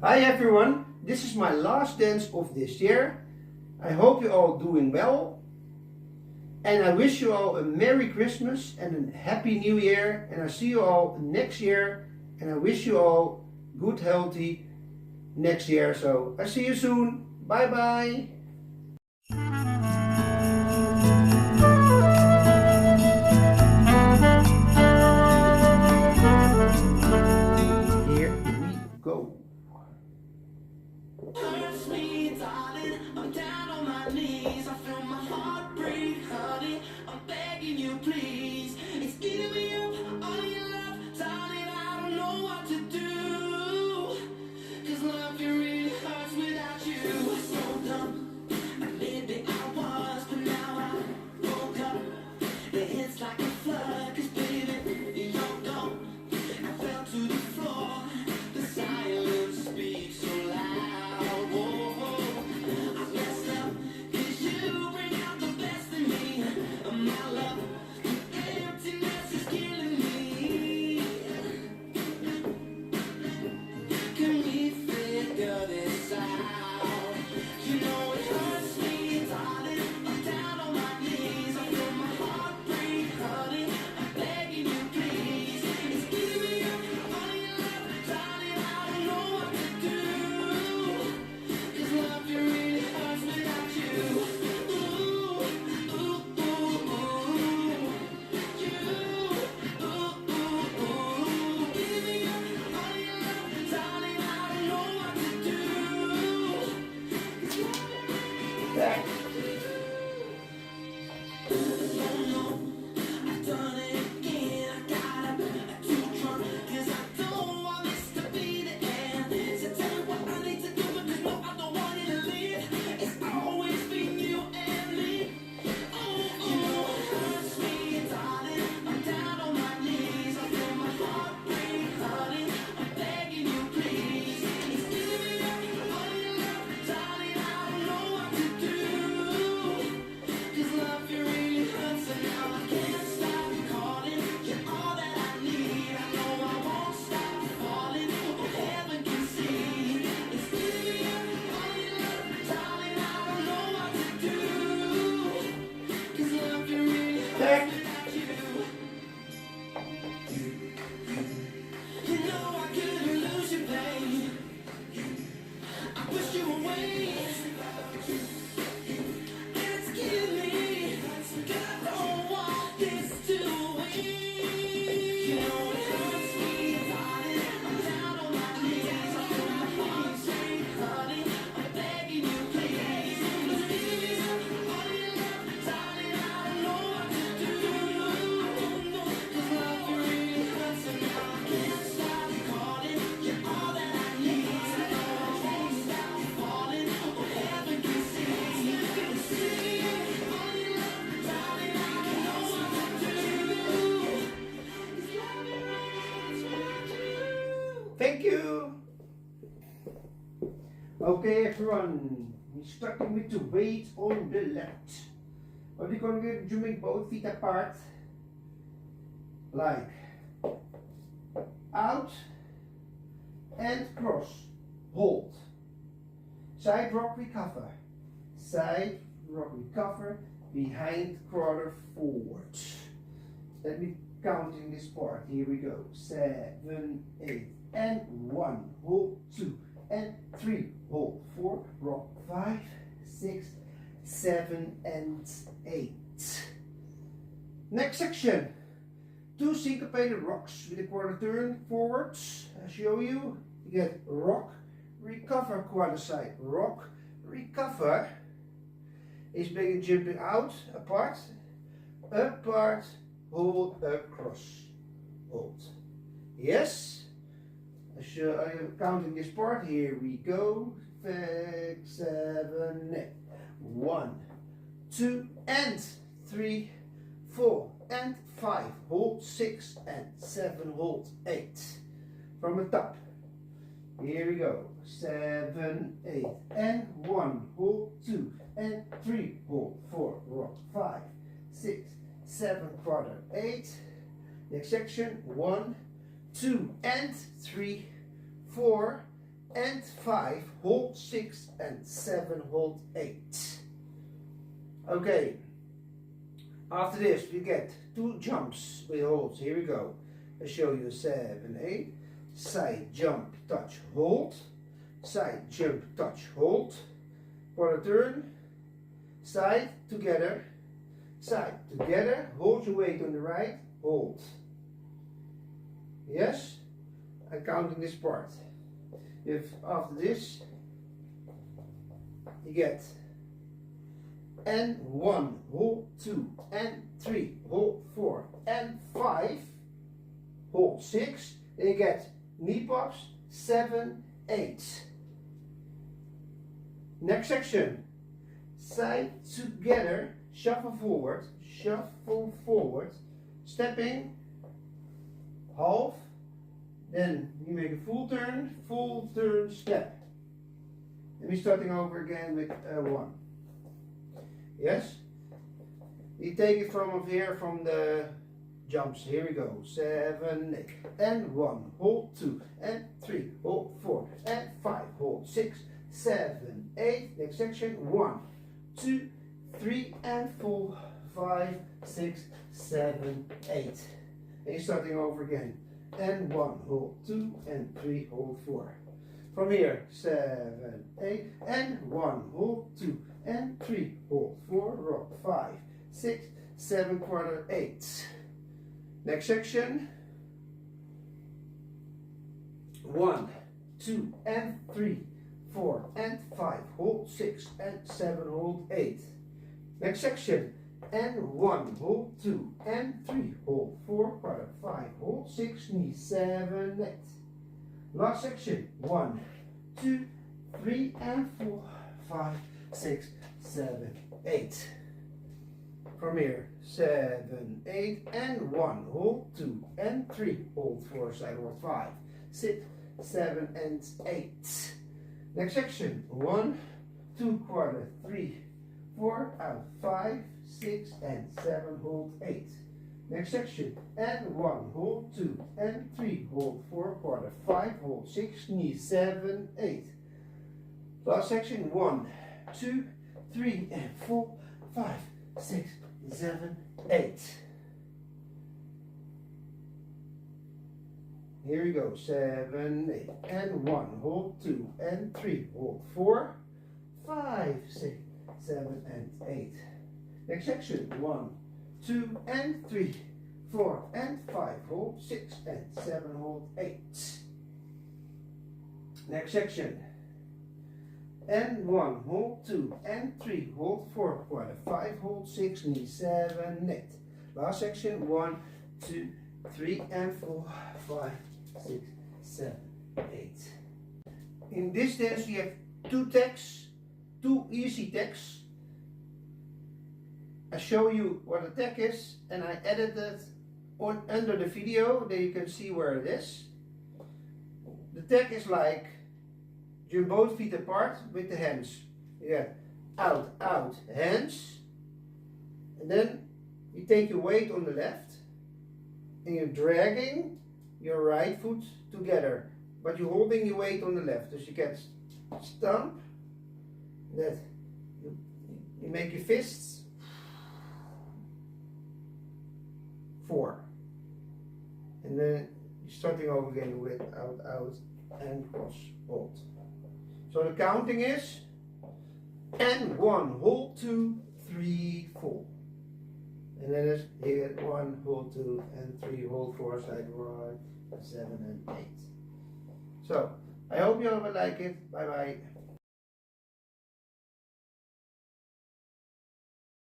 Hi everyone, this is my last dance of this year. I hope you're all doing well. And I wish you all a Merry Christmas and a Happy New Year. And I see you all next year. And I wish you all good, healthy next year. So I see you soon. Bye bye. Here we go. Hurts me, darling. I'm down on my knees. I feel my heart break, honey. I'm begging you, please. It's eating me up, all your love, darling. I don't know what to do. 'Cause love you really hurts without you. So dumb. Maybe I was, but now I woke up. It hits like a flood. 'Cause baby, you're gone. I fell to the floor. The silence speaks so loud. Whoa, I messed up. 'Cause you bring out the best in me. My love, the emptiness is killing me. Can we figure this out? You know it hurts me, darling. I'm down on my knees. I feel my heart break, honey. I'm begging you, please. It's giving me up, all your love, darling. I don't know what to do. 'Cause love you really hurts without you. Ooh, ooh, ooh, ooh. You, ooh, ooh, ooh. Give me up, all your love, darling. I don't know what to do. 'Cause love you really Back. I've done it again. I got up too drunk 'cause I don't want this to be the end. So tell me what I need to do because no, I don't want it to leave. It's always been you and me. Oh, you know it hurts me, darling. I'm down on my knees. I feel my heart break, honey. I'm begging you, please. It's giving me up, all your love, darling. I don't know what to do. 'Cause love you really hurts and now I can't stop calling. You're all that I need. I know I won't stop falling. Oh, heaven can see. It's giving me up, all your love, darling. I don't know what to do. 'Cause love you really hurts Back. without you. You know I couldn't lose you, babe. I push you away. It's killing me. 'Cause I don't want this to end. You know it hurts me, darling. I'm down on my knees. I feel my heart break, honey. I'm begging you, please. Just give me some all your love, darling. I don't know what to do. I don't know. 'Cause love you really hurts and now I can't stop calling. You're all that I need. I know I won't stop falling. Oh, heaven can see. It's giving me all your love, darling. I don't know what to do. 'Cause love you really hurts without you. Thank you. Okay everyone, we're starting with the weight on the left. What we're going to do, you make both feet apart, like out and cross, hold, side rock recover, side rock recover, behind quarter forward. Let me count in this part. Here we go. 7, 8, and 1. Hold 2 and 3. Hold 4. Rock 5, 6, 7, and 8. Next section. 2 syncopated rocks with a quarter turn forwards. I show you. You get rock, recover, quarter side. Rock, recover is being jumping out, apart, hold, across, hold. Yes? I'm counting this part. Here we go. 6, 7, 8. 1, 2, and 3, 4, and 5. Hold 6 and 7. Hold 8. From the top. Here we go. 7, 8, and 1. Hold 2 and 3. Hold 4. Rock 5, 6, 7. Quarter 8. Next section. 1, 2, and 3. 4 and 5, hold 6 and 7, hold 8. Okay, after this we get 2 jumps with holds. Here we go. I show you 7, 8, side jump, touch, hold, side jump, touch, hold, quarter turn, side together, hold your weight on the right, hold. Yes, I'm counting this part. If after this you get and 1, hold 2, and 3, hold 4, and 5, hold 6, then you get knee pops, 7, 8. Next section, side together, shuffle forward, stepping, half, then you make a full turn, step. And we're starting over again with 1. Yes? You take it from up here, from the jumps. Here we go. 7, 8, and 1, hold 2, and 3, hold 4, and 5, hold 6, 7, 8. Next section, 1, 2, 3, and 4, 5, 6, 7, 8. And you're starting over again. And 1, hold 2, and 3, hold 4. From here, 7, 8, and 1, hold 2, and 3, hold 4, rock 5, 6, 7, quarter 8. Next section, 1, 2, and 3, 4, and 5, hold 6, and 7, hold 8. Next section, and 1, hold 2, and 3, hold 4, quarter 5, hold 6, knee 7, 8. Last section, 1, 2, 3, and 4, 5, 6, 7, 8. From here, 7, 8, and 1, hold 2, and 3, hold 4, side hold 5, 6, 7, and 8. Next section, 1, 2, quarter 3, 4, out 5, 6, and 7, hold 8. Next section, and 1, hold 2, and 3, hold 4, quarter 5, hold 6, knee 7, 8. Last section, 1, 2, 3, and 4, 5, 6, 7, 8. Here we go, 7, 8, and 1, hold 2, and 3, hold 4, 5, 6, 7, and 8. Next section, 1, 2, and 3, 4, and 5, hold 6, and 7, hold 8. Next section, and 1, hold 2, and 3, hold 4, quarter 5, hold 6, knee 7, 8. Last section, 1, 2, 3, and 4, 5, 6, 7, 8. In this dance we have 2 tags, 2 easy tags. I show you what a tag is, and I edited on under the video, there you can see where it is. The tag is like jump both feet apart with the hands. You get out, out, hands, and then you take your weight on the left, and you're dragging your right foot together, but you're holding your weight on the left, so you get stomp, that you make your fists 4, and then you're starting over again with out, out, and cross, hold. So the counting is, and 1, hold 2, 3, 4. And then it's here, 1, hold 2, and 3, hold 4, side right, 7, and 8. So, I hope you all will like it. Bye bye.